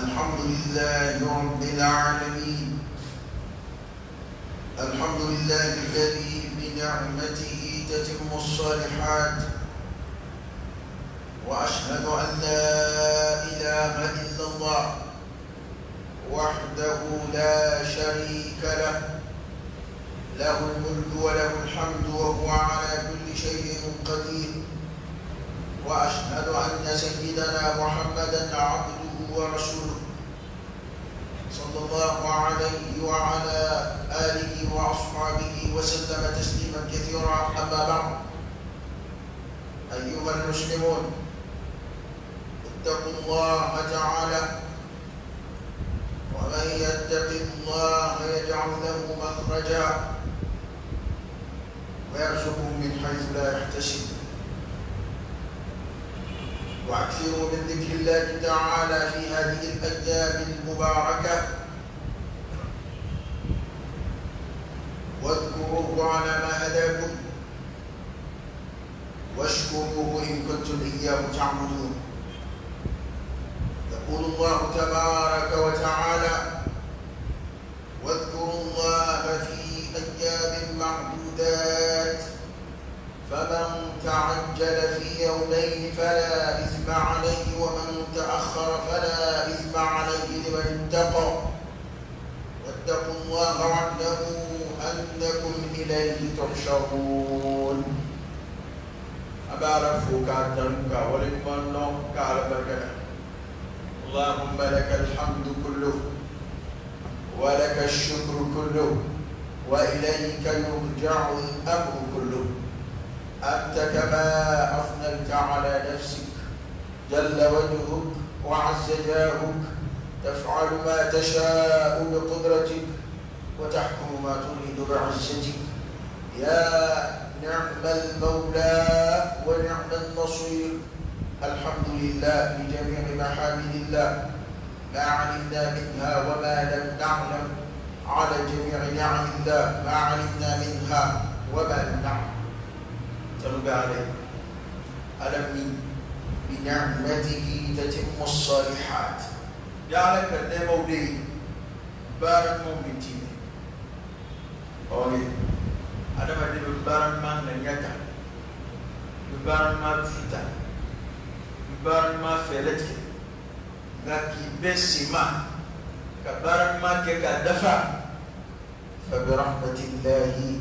الحمد لله رب العالمين. الحمد لله الذي بنعمته تتم الصالحات، وأشهد أن لا إله إلا الله وحده لا شريك له، له الملك وله الحمد وهو على كل شيء قدير. وأشهد أن سيدنا محمدا عبده ورسوله صلى الله عليه وعلى آله وأصحابه وسلم تسليما كثيرا. أما بعد، أيها المسلمون، اتقوا الله تعالى، ومن يتق الله يجعل له مخرجا ويرزقه من حيث لا يحتسب. واكثروا من ذكر الله تعالى في هذه الايام المباركه، واذكروه على ما هداكم، واشكروه ان كنتم اياه تعبدون. يقول الله تبارك وتعالى: واذكروا الله في ايام معدودات، فمن تعجل في يومين فلا إثم عليه، ومن تأخر فلا إثم عليه لمن اتقى. واتقوا الله واعلموا أنكم إليه تحشرون. أبارك كاتنك ولمن لك على بركة. اللهم لك الحمد كله، ولك الشكر كله، وإليك يرجع الأمر كله. أنت كما أثنيت على نفسك جل وجهك وعز جاهك، تفعل ما تشاء بقدرتك وتحكم ما تريد بعزتك. يا نعم المولى ونعم النصير. الحمد لله بجميع محامد الله، ما علمنا منها وما لم نعلم، على جميع نعم الله ما علمنا منها وما لم نعلم. تنبع عليه ألم بنعمته تتم الصالحات. جعلك النعمة ولي بارن مؤمنين أولي أنا ما دي ببارن ما نيتا، ببارن ما فتا، ببارن ما فلتك، لكن بسمة كبارن ما كدفع. فبرحمة الله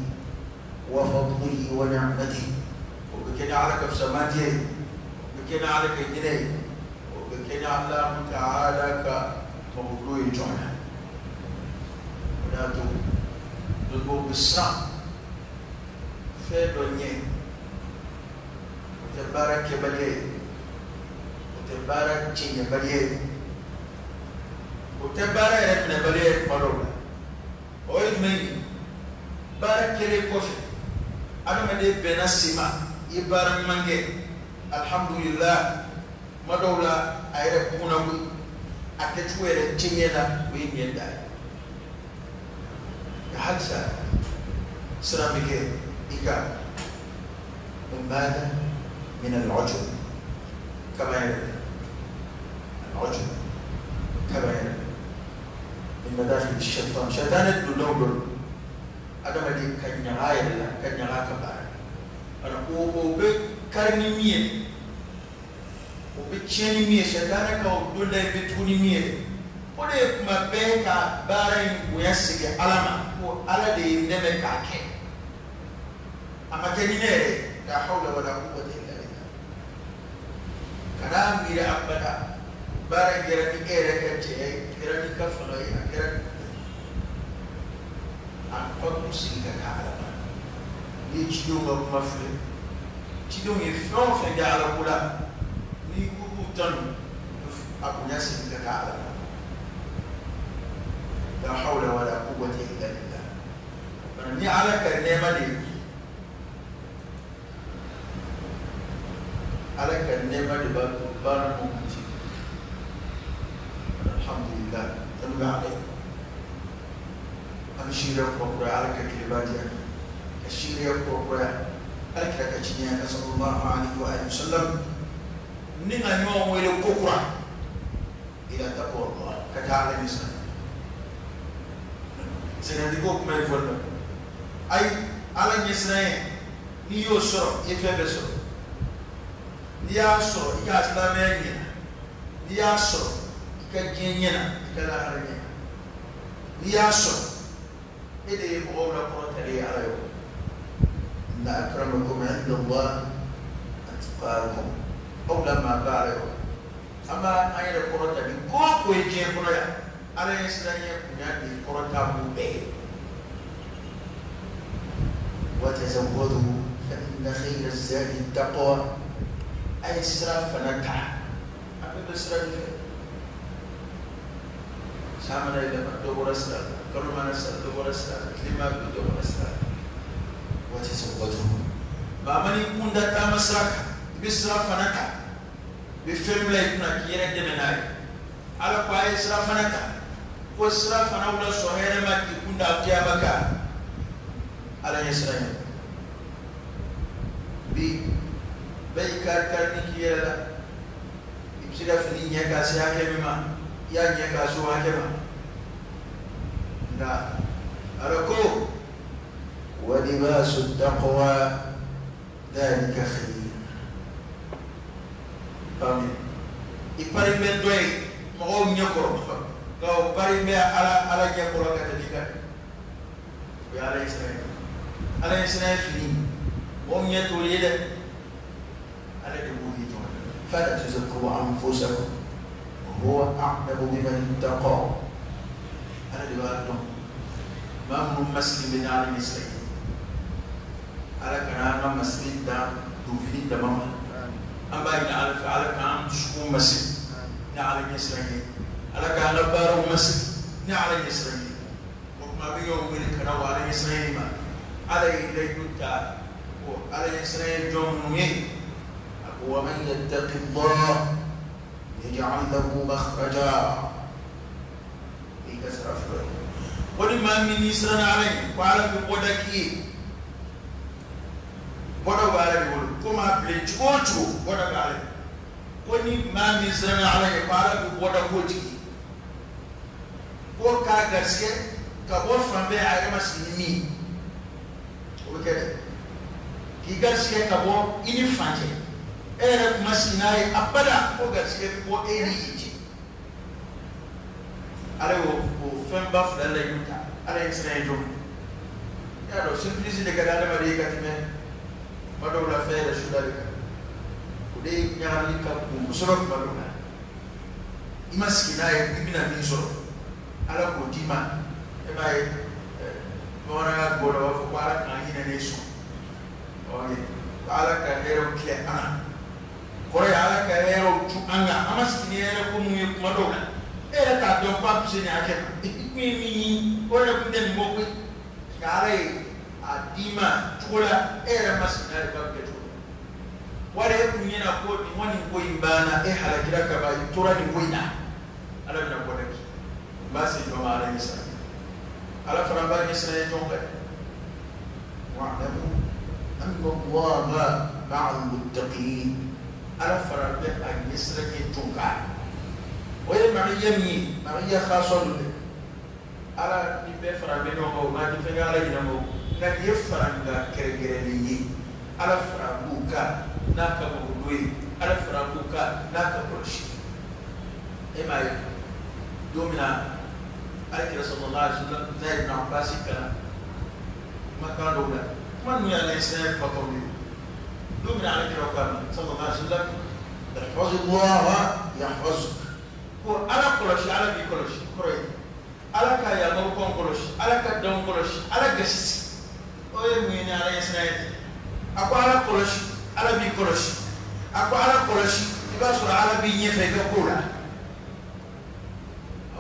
وفضله ونعمته، وبكنا عليك في سماته، وبكنا عليك الجنيه، وبكنا على الله تعالى كموضوع جونا. وناتو نبو بالسام في الدنيا، وتبارك بليه، وتبارك جين بليه، وتبارك ابن بليه مرولا، ويدمي بارك كلي كوفي. أنا مدي بناسيما يبارك مانجي. الحمد لله ما دولا أيرب كوناوي أكتشوير تيمينا وين ينداي. هذا سلامك إيكا من ماذا؟ من العجب. كما يرد العجب كما يرد من مداخل الشيطان. شيطان الدنيا ada madi kanya ayah lah, kanya kabar. Anak obe karni mie, obe cheni mie. Syaitan kau dulai betuni mie. Ode mabeka barang uyasige alama, o ala de neme kake. Amakeni nere, la hawla wala quwwata illa billah. Kana mira abada, barang gerani ere kace, gerani kafalo ya, gerani أنفق سيدك على ما يجدون بمفرد تدون يفرون في جعل كلا نيكو تن أبو ناسك على ما. لا حول ولا قوة إلا بالله. فنمي على كلمة دي على كلمة دي بار ممتي. الحمد لله تنبع عليه. أمشير يقرأ على كلماتها، أشير يقرأ على كلماتها. صلى الله عليه وآله وسلم نينا يوم ويلو كوكرا إلى تقوى الله كتعالى نسان سنندقوك ما يفعل أي على نسان نيو سر يفعل سر نيا سر يكاسلامين نيا سر يكجينينا يكلا هرنينا نيا سر إذا يبغون قرطري على يوم إن أكرمكم عند الله أتقاكم أو لما قال أما أين قرطري كوكو يجين قرطري على يسلم يكون قرطري به وتزودوا فإن خير الزاد التقوى أي إسراف فنتع أبي بسرعة سامنا إذا ما دور أسرع كل ما نسأل دور أسرع كلمة دور أسرع وتزودوا ما من يكون دتا مسرك بسرعة فنتع بفهم لا يكون كيرة دمناي على قاي إسراف فنتع وإسراف فنولا سهير ما يكون دابجا بكا على يسرع كار نكيلا يبصير في الدنيا كاسيا كمما يا دنيا كاسوا كمما لا أركو ولباس التقوى ذلك خير آمين إباري من دوي ما هو نيكور لو باري من على نيكور كتديك يا على إسرائيل فيني هم يتولد على دبوه فلا تزكوا أنفسكم وهو أعلم بمن اتقى على دبوه ما من مسلم على إسرائيل على كلام مسلم دا دوفين دمما أما إن على كلام شكو مسلم على إسرائيل على كلام بارو مسلم على إسرائيل وما بيوم من كلام على إسرائيل ما على إليك على إسرائيل جمعين ومن يتق الله يجعل له مخرجا يكسر أفضل ولما من إسرائيل عليه وعلى بقودكي بودا على بقول كما بلجوجو بودا عليه ولما من إسرائيل عليه وعلى بقودا كوتي هو كاغسيه كابور فامبي على مسلمي وكذا كيغسيه كابور إني فانجي era masinaye abada ko gaske ko eri yiji ale o femba fdala yuta ale Israël jo ya do simplici de kada ma de katime mado la fere shudalika ko de nyaali ka ko musoro ko do na imasinaye ibina misoro ala ko dima e bay mona go do ko para kan ina nesu o ni ala ka hero kle ana kore ala ka hero tu anga amaskini era ko mu yekuma do era ka do pa pse ni ake mi ora ku den mo ko kare adima tola era maskina ka ke to wale ku ni na ko ni woni ko imbana e halakira ka ba tora ni ko ina ala na ko daki basi do ma ala isa ala fara ba ni sa to ko wa'lamu anna allaha ma'al muttaqin على فرد أن يسرق التوكا وهي مريم مريم خاصة على نبفر منه ما تفعل على جنبه نبفر عند كرجلي على فرابوكا ناكبولوي على فرابوكا ناكبولشي إما دومنا عليه رسول الله صلى الله عليه وسلم زي ابن عباس كلام ما كان دولا من يعني إسلام بطولي دومنا على كلام صلى الله عليه وسلم احفظ الله يحفظك هو على كلش على بكلش كروي على كيا مركون كلش على كدم كلش على جسس أوه مين على إسرائيل أكو على كلش على بكلش أكو على كلش يبقى سر على بيني في كولا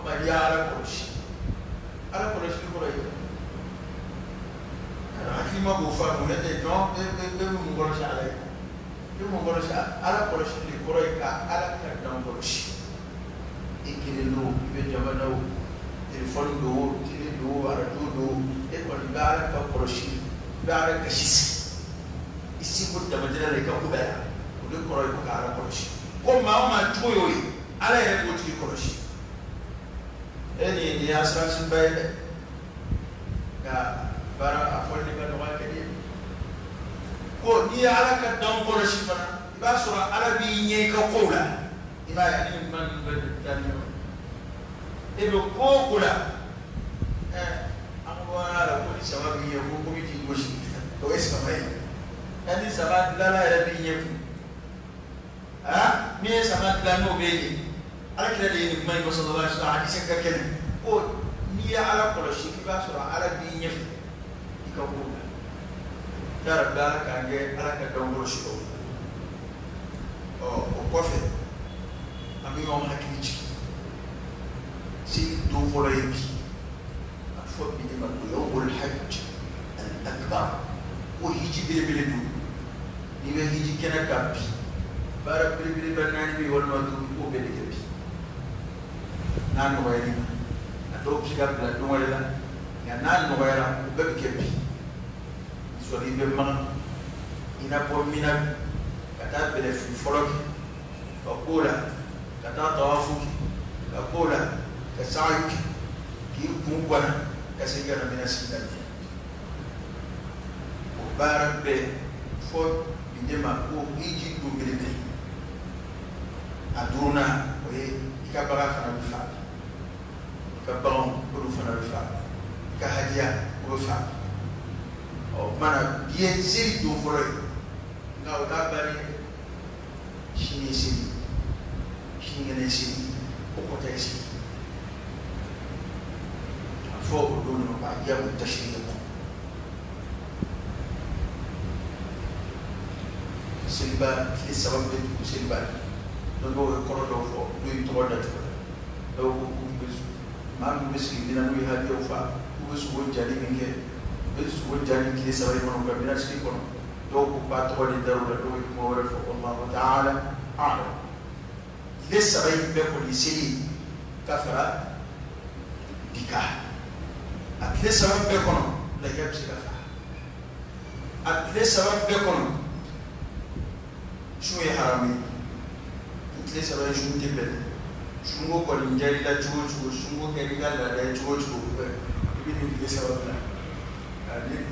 أما يا على كلش كروي أكيد ما بوفر من الجنوب ده مغرش عليه ده مغرش على كلش اللي كروي على كدم كلش إكللو بجمانو تلفون تللو أرجو إقول بارك كلش بارك كشيس يسيبون دمجنا لك كوبا ودي كروي على كلش كم ما تقولي على يبغى تجي كلش Any the assassin by bara afoli ba no kadi ko ni ala ka don ko shifana ba sura arabi nye ka kola iba ya ni man ba tan e do ko kula an wala la ko sababi ya ko mi ti goshi to es ka mai ani sabat la la arabi nye mi sabat la no be ala kila de ni mai ko sallallahu alaihi wasallam hadisi ka ken ko ni ala ko shi ba sura arabi nye ka ko ya rabba ka nge ala ka dongo shi ko o ko fe ami on hakili ci si do folo yi afo bi de ma ko yawul hajj al akbar ko hiji bele bele du ni be hiji kena ka bi bara bele bele banani bi wal ma du ko bele ke bi nan no wayni ado ki ga bla do wala ya nan no wayra ko be ke bi so ni be ma ina po mina kata bele fi folo ko kula kata tawafu ko kula ka sa'i ki kumbana ka sigara mina sidani o barak be fo bidema ko hiji do bele aduna o ye ka bara fana bi fa ka baron ko fana bi fa ka hadiya ko fa o mana bien siri do foro nga o da bari shini siri shini ne siri o ko tay siri fo do no ba ya mu tashriq silba ki sabab de silba do do ko do fo do to wada to do ko bisu ma mu bisu dina mu hadiya fa bisu won jali nge bisu won jali ki sabab mo ko bina siri ko do ko ba to wadi darura do ko wala fo Allah ta'ala a'lam lissa bay be ko siri kafara dika at lissa be ko la yabsi kafa at lissa be ko شو يحرمي تلي سبعين شو تبلد شو كل إنجيل لا شو شو كريكا لا شو يبين تلي سبعين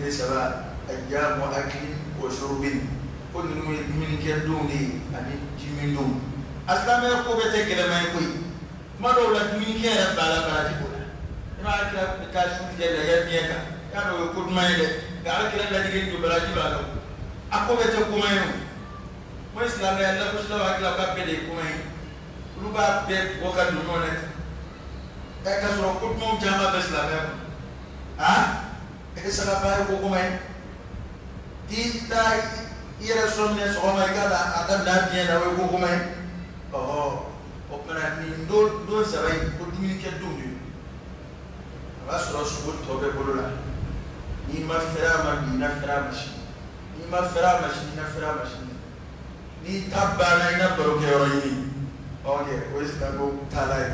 تلي سبعين أيام وأكل وشرب كل من كردوني أني جميلهم أصلا ما يكون بتكلم ما يكوي ما دولا من كير بالا تقولا ما أكل كاشون جل يديك كانوا يقول ما يله قال كلا لا تيجي تبلا تبلا أكو بتكلم ما يكوي mo islam ya la ko shla wa ka bele ko mai lu ba be ko ka du nonet e ka so ko mo jama be islam ya e sala ba ko ko mai ti ta ira sonne so ma ga da adam da bien da ko ko mai o kana ni do sabai ko dimi ke do ni ba so so to be ko la ni ma fera ma ni na fera ma shi ni ma fera ma shi na fera ma shi ni tabana ina baro ke royini oke o islam go talai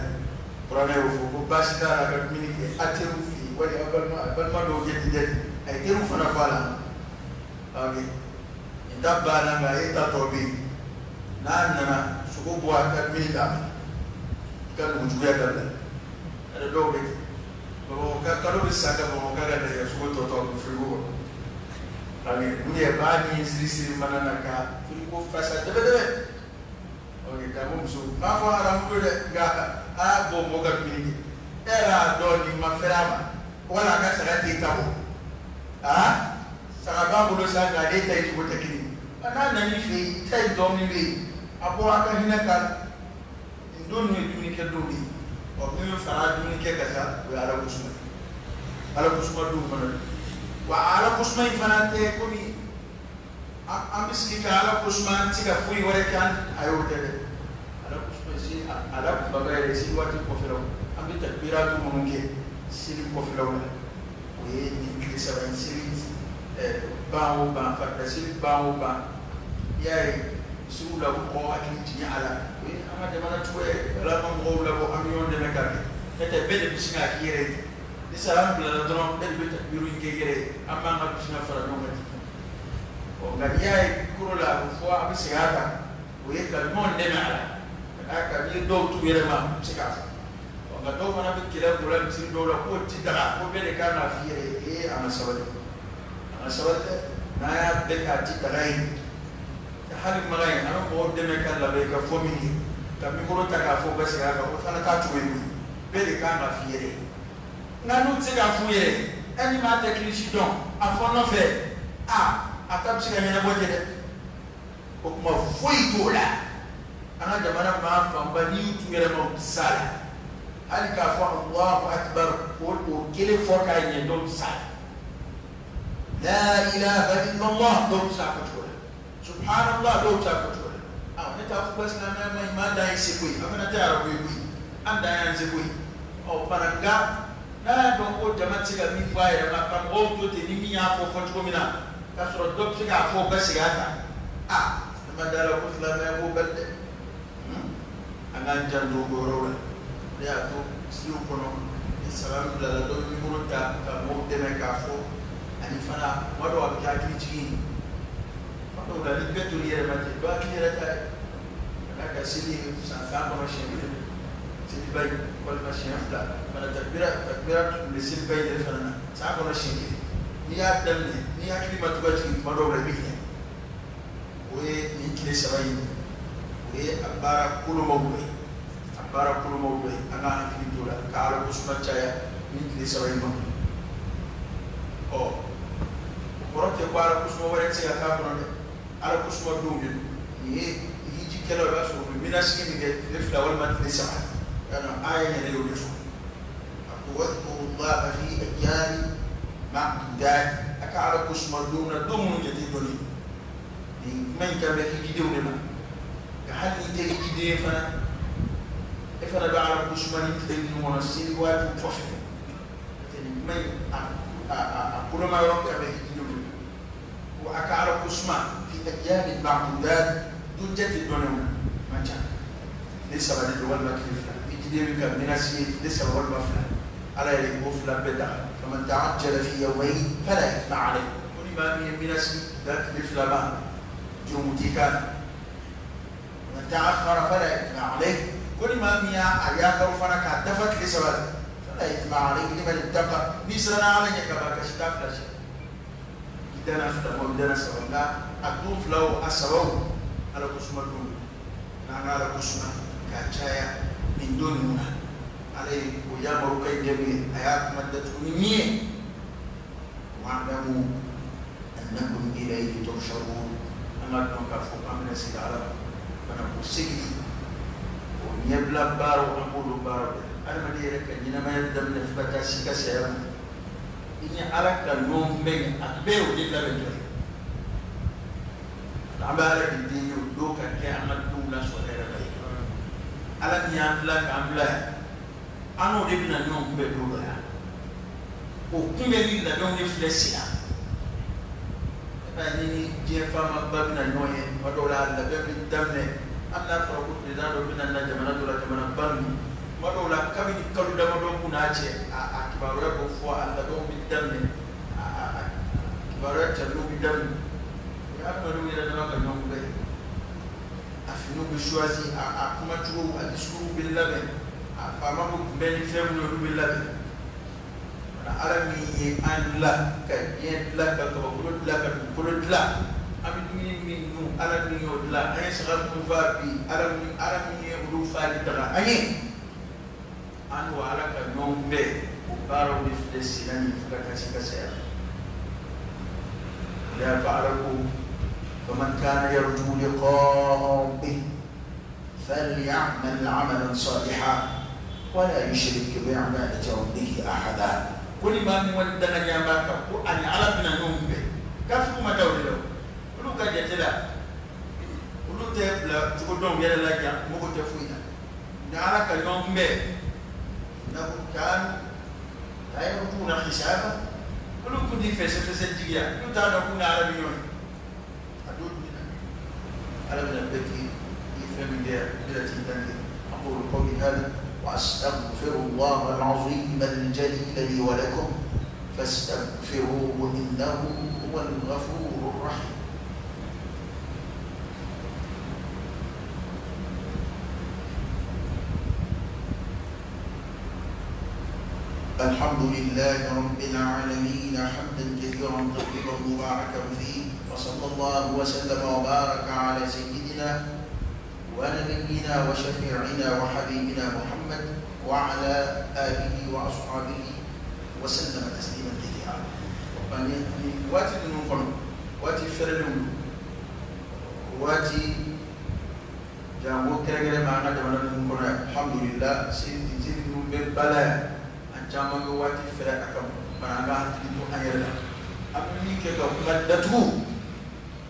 prane o fu basita la ka minike ateru fi wali abalma do jeti ay teru fana fala oke tabana ga eta tobi nana sugo bo aka minda ka mu juya dalla ada do be bo ka kalo bisa ka bo ka ga ya sugo to frigo ani dunia bani siri manana ka frigo fasa debe oke kamu musu ma fo haram do de ga bo mo ga mingi era do ni ma ferama wala ka sarati tabo saraba bo do sa ga de tay ko tekini ana ni fi tay do mi bi abo aka hina ka ndo ni duni ke do bi o mi fara duni ke kaza wa ala kusma do mana وعلى قسمين فنانته كوني أم بسكيك على قسمان تيجا فوي وركان أيوة على قسمين سي على بغير سي واتي كوفلو أم بتكبيرات ممكن سيري كوفلو وين يكلس بين سيري باو با فرد سيري باو با ياي سولا بقوا أكيد تيجي على وين أما دمنا توي لا ممغول لا بو أميون دمكاري تتبدل بسنا كيري Islam bila drone dan beta biru ingegere amma na kushina fara no ngati o ngadiya kurula fo abi sigata o yeka non de mala aka ni do tu yere ma sikasa o ngato mana bikila dole misir dole ko tidara ko bele kana fiye ama sawale na ya be ka tidara yi hali magai ana ko deme kan la be ka fomini ka mi ko ta ka fo ba sira ka ko fana ka tuwe ni bele kana fiye nganu tsika fuye eni ma te klisi don afono fe atabsi ka nyana boje de ko kuma foi dola ana jamana ma famba ni tumere ma sala ali ka fo Allahu akbar ko kele fo ka nye don sala la ilaha illa Allah don sa ko subhanallah don sa ko ne ta fu bas na ma da isi ko amana ta arabu ko anda yan se ko o paranga na don ko jama'ati ga mi fa ya ma kan o to te ni mi ya fo ko mina ka soro dok se ga fo ba se ga ta ma dala ko la ma ko bedde angan jando go rola ya to siu kono salam la do mi ko ta ka mo de me ka fo ani fana wado wa ka ki ci wado la ni betu yere ma te do ki yere ta ka sili sa fa ko shi sili bay wal ma shi afta mana takbira misil bay de fana sa ko shi ni ya dalne ni ya klima to ci ma do la bi ni kile sabai we abara kulo mawbe ana kili dola ka ala kusma chaya ni kile sabai ma o korote ko ala kusma wore ci ka ko no ala kusma do ni hiji kelo ba so mi naski ni ke defla wal ma kile sabai ana aya ne yo defu واذكروا الله في أيام معدودات أكعب كسم دون دم جديدني من كان يجدون ما كحل يجدي فنا بعرف كسم يجدي ونسير واجب فصل من أقول ما يركب يجدون وأكعب كسم في أيام معدودات دون جديدني ما كان ليس بعد الدول ما كيف يجدي بك من السيد ليس هو المفلح على الوفل بدع فمن تعجل في يومين فلا إثم عليه ولما من اسم ذات الإفلام جمتك ومن تأخر فلا إثم عليه ولما ميا أياخر فنك دفت لسبب فلا إثم عليه لمن اتقى بيسرنا عليك كما كشتاف لا شيء إذا نفتح ودنا سبب لا أدوف لو أسبوا على قسم الدون نعم على قسم كاتشايا من دون منه عليه ويامر كي جميع آيات مدتكم مية واعلموا أنكم إليه ترشدون أما تنكفوا أمن سيد عرب فنقول سيدي ونيبلا بارو أقول بارو أنا مديرك أننا ما يدم نفبتا سيكا سيرا إني أراك النوم بين أكبر جدا بجري العبارة الدين يدوك كي أمد دولا سوهر بي ألم يأملك أملك ano de bina non be do ya o kumbe ni la don ni flessia ba ni je fama ba bina noye ba do la be bi damne Allah fa ko de do bina na jamana do la jamana ban ma do la kabi ni kalu da do kuna ce a kibaru ko fo Allah do bi damne kibaru ta do bi damne ya ma do ira da ka non be afinu bi choisi a kuma tu a discours bil labe fama ko ben fem no du billahi arami an la ka yen la ka ko ko la ami ni no arami yo la ay sagal ko fa bi arami ye du fa di dara ay an wa ala ka no be baro bi flesinani ka ka sa la fa'alaku faman kana yarju liqa'a rabbih فليعمل عملا صالحا ولا يشرك بعبادة ربه أحدا كل ما مودنا جامعك أن عرفنا نوم به كيف ما تقول ولو كجت لا ولو تبلا تقول دوم يلا لا جام مو تفوينا نعرف اليوم به إنهم كانوا لا يرجون حسابا ولو كنت فسفس الجيا كنت أنا كنا عربيون أدود منا عربنا بكي يفهم ده بلا تندم أقول قولي هذا وأستغفر الله العظيم الجليل لي ولكم فاستغفروه إنه هو الغفور الرحيم. الحمد لله رب العالمين حمدا كثيرا طيبا مباركا فيه وصلى الله وسلم وبارك على سيدنا ونبينا وشفيعنا وحبيبنا محمد وعلى آله وأصحابه وسلم تسليما كثيرا. واتي نقول واتي فرلون واتي جامو كرجل معنا جمانا نقول الحمد لله سيدي ببلا أنجام واتي فرق أكم معنا تلو أيرنا أمني كذا مدتو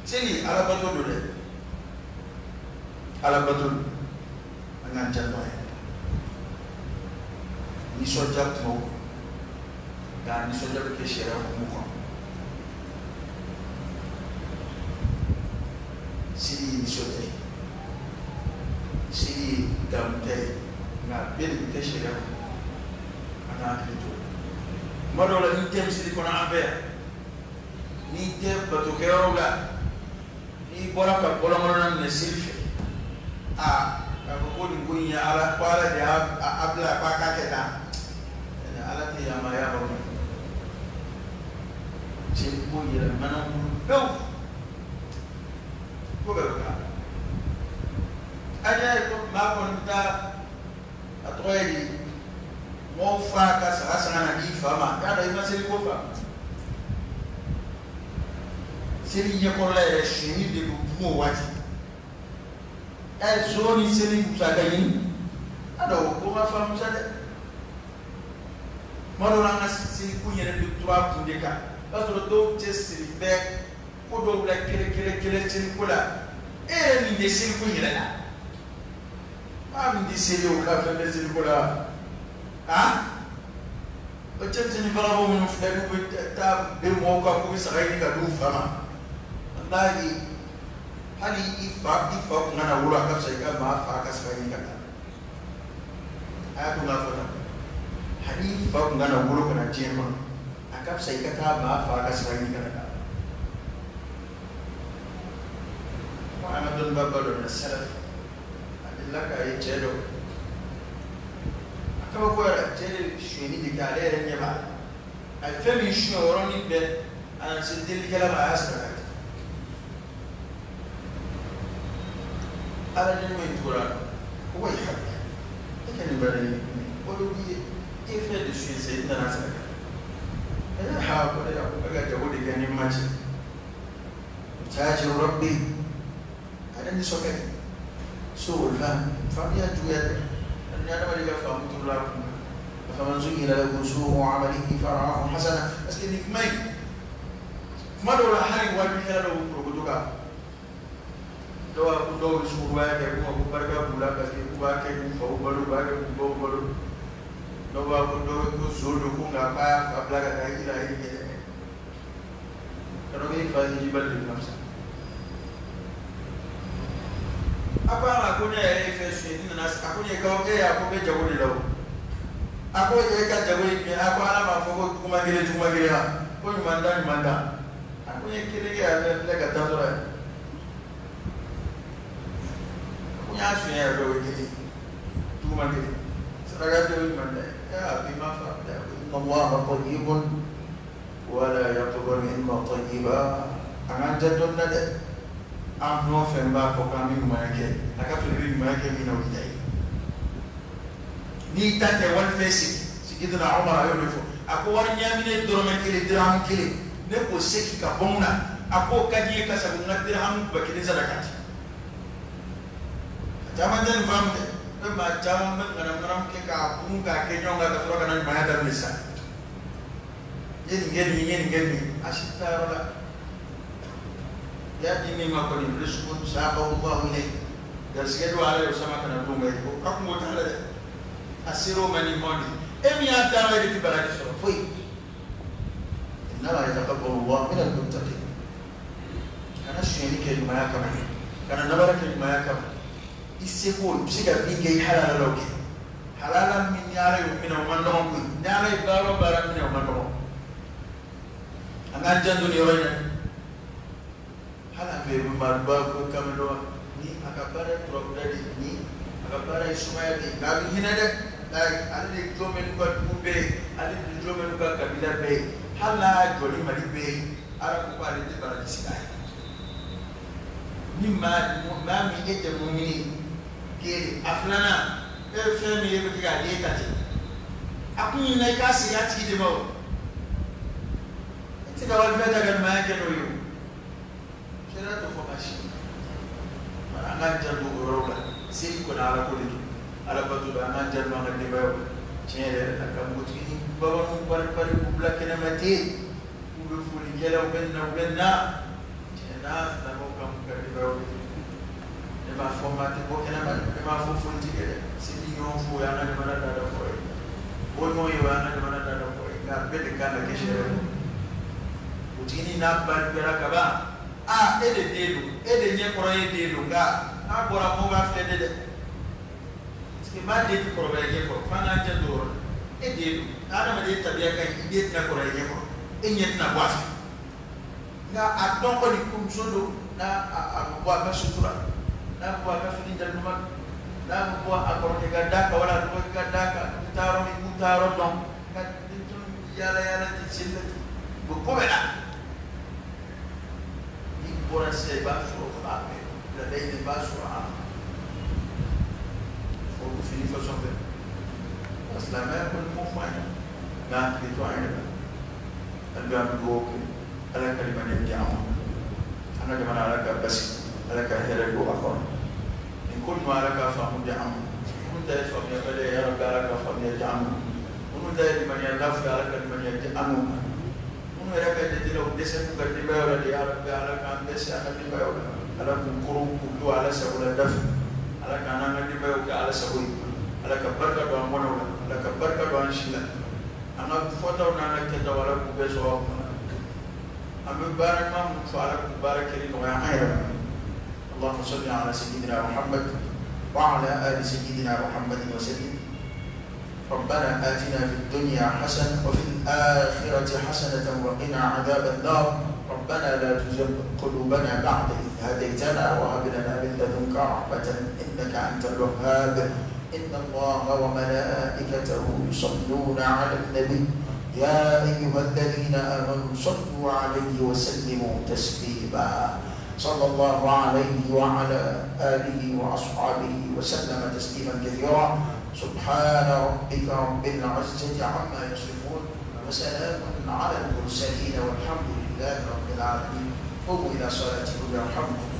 سيدي على بطل ده على بطل أنجام جماعي نسوجاب مو dan nisujob keshera muko sidi nisojai sidi damtai na beli keshera ana akito madola ni tem sidi kona abe ni tem batukeoga ni bora ka bora mona na silfe ko ni kunya ala pala de abla pa ka keta ala ti ya maya ba Cipu ya mana go berka ada ikut maupun kita atau ini mau fakas asana di fama ada yang masih kofa sirinya kolai sini di buku wajib zoni sini bukan ini ada hukum apa misalnya mau orang sini punya di tua pun dekat parce que do testi be ko do bla kele tin kula ni de sin ko yela am di sele o ka fe de sin kula o testi ni bala mo no fe ko ta be mo ka ko sa ni ka do fama wallahi hali ifa ngana wura ka sai ka ma fa ka sa ni ka aya ko na fota hali ifa ngana wura ka na jema akap sai kata ba fa ka sai ni kana Muhammadun babalo na salaf adilla ka yi jedo akaba ko ra jeli shini di kale ren yaba ay fami shino woroni be an sidil kala ba asra ala ni mai tura ko yi hakka kake bare ko bi ife de shi sai tana saka أنا حاول أقول جودي كان يمشي تاجر ربي أنا اللي سكت سوء الفهم فبيا جوية أنا ما لقى فهم تقول فمن زين له سوء عمله فرآه حسنا بس كني ماي ما دولا حالي وادي كلا لو بروجوكا دوا سوء واقع كم بركة بولا بس كي واقع كم فوق برو واقع كم فوق برو Doa kudo ku zulu ku ngapa ablaga kai ila ini kalau ini fasi jibal di nafsa apa aku ni efes ini nas aku ni kau aku be jago di laut aku ka jago ni aku ala ma fogo cuma gile ha ko ni manda aku ni kile ya le kata tu lah aku ni asu ya do ini cuma gile seraga tu manda بما فعل إن الله طيب ولا يقبل إلا طيبا أنا جدنا ده أم نوفن با فكامي مايكه أكفل مايكه من وجهي ni tate wal fesi sigidna Umar ayolifo ako warnya mine dorome kile dirham kile ne ko seki ka bomna ako kaji ka sabu na dirham ba kile zakat jaman den famde ma jaman men ngana ke ka pun ka ke nyonga ka fro kana maya dar nisa yeni ashita wala ya dini ma ko ni risku sabahu Allah ilay dar sigadu ala usama kana dunga ko kakmo tala asiro mani moni emi ata wa di baraki so foi inna yataqabbalu Allah min al-muttaqin kana sheni ke maya kama kana nabara ke maya kama iseko siga binge halala loke halala min yare min man do ko nyare baro bara min man do anga jandu ni wayna hala be marba ko kamelo ni akabara problemi ni akabara ismaili gabi hinade ali jome nuka dube ali jome nuka kabila be hala joli mali be ara ko ali de bara disika ni ma mi ete mumini ke aflana e femi e bi ga de tati akuni na ka siga ti de mo ti da wal feta ga ma ke no yo sera to fokashi mara nga jandu roba sai ko na ala ko de ala batu da nga jandu nga de bayo chere aka mutu ni baba mu par ku bla kena mate ku be fuli gela benna chena na mo kam ka de bayo e ma formate ko kena ma e ma fo fuli gela sidi yo fo ya na de mana da ko e o no yo ya na de mana da ko e ga be de kana ke shere utini na ba bera ka ba ede nye koro ye dedu nga na bora mo ga fete de ski ma de ko ba ye ko fana je do dedu ana ma de tabiya ka ide na koro ye ko enye na bwa nga atonko ni kumsodo na abwa ka sutura na bwa ka fini de numa na bwa akoro ke gada ka wala ko gada ka utaro don ka yala ti sille ko bela ora se baixo fame la lei del baixo a o fini fa sombe as la mer ko mo fanya na ki to ayna alba go ko ala kalima ne jamu ana de manala ka basi ala ka here go akon in kun ma ala ka fa mu jamu kun da fa mi bale ya rabbi ala ka fa mi jamu kun da di man ya laf ala ka man ya jamu mereka jadi lo desa bukan di bawah di Arab ala kan desa akan di bawah ala kurung kudu ala sebulan daf ala kanan di bawah ke ala sebui ala kabar ka doang mana ala kabar ka doang sila anak foto nana kita wala kubes awak ambil barak mam soal barak kiri noya air Allahumma salli ala sayyidina Muhammad wa ala ali sayyidina Muhammad wa sallim ربنا آتنا في الدنيا حسنة وفي الآخرة حسنة وقنا عذاب النار ربنا لا تزغ قلوبنا بعد إذ هديتنا وهب لنا من لدنك رحمة إنك أنت الوهاب إن الله وملائكته يصلون على النبي يا أيها الذين آمنوا صلوا عليه وسلموا تسليما صلى الله عليه وعلى آله وأصحابه وسلم تسليما كثيرا سبحان ربك رب العزة عما يصفون وسلام على المرسلين والحمد لله رب العالمين قوموا إلى صلاتكم يرحمكم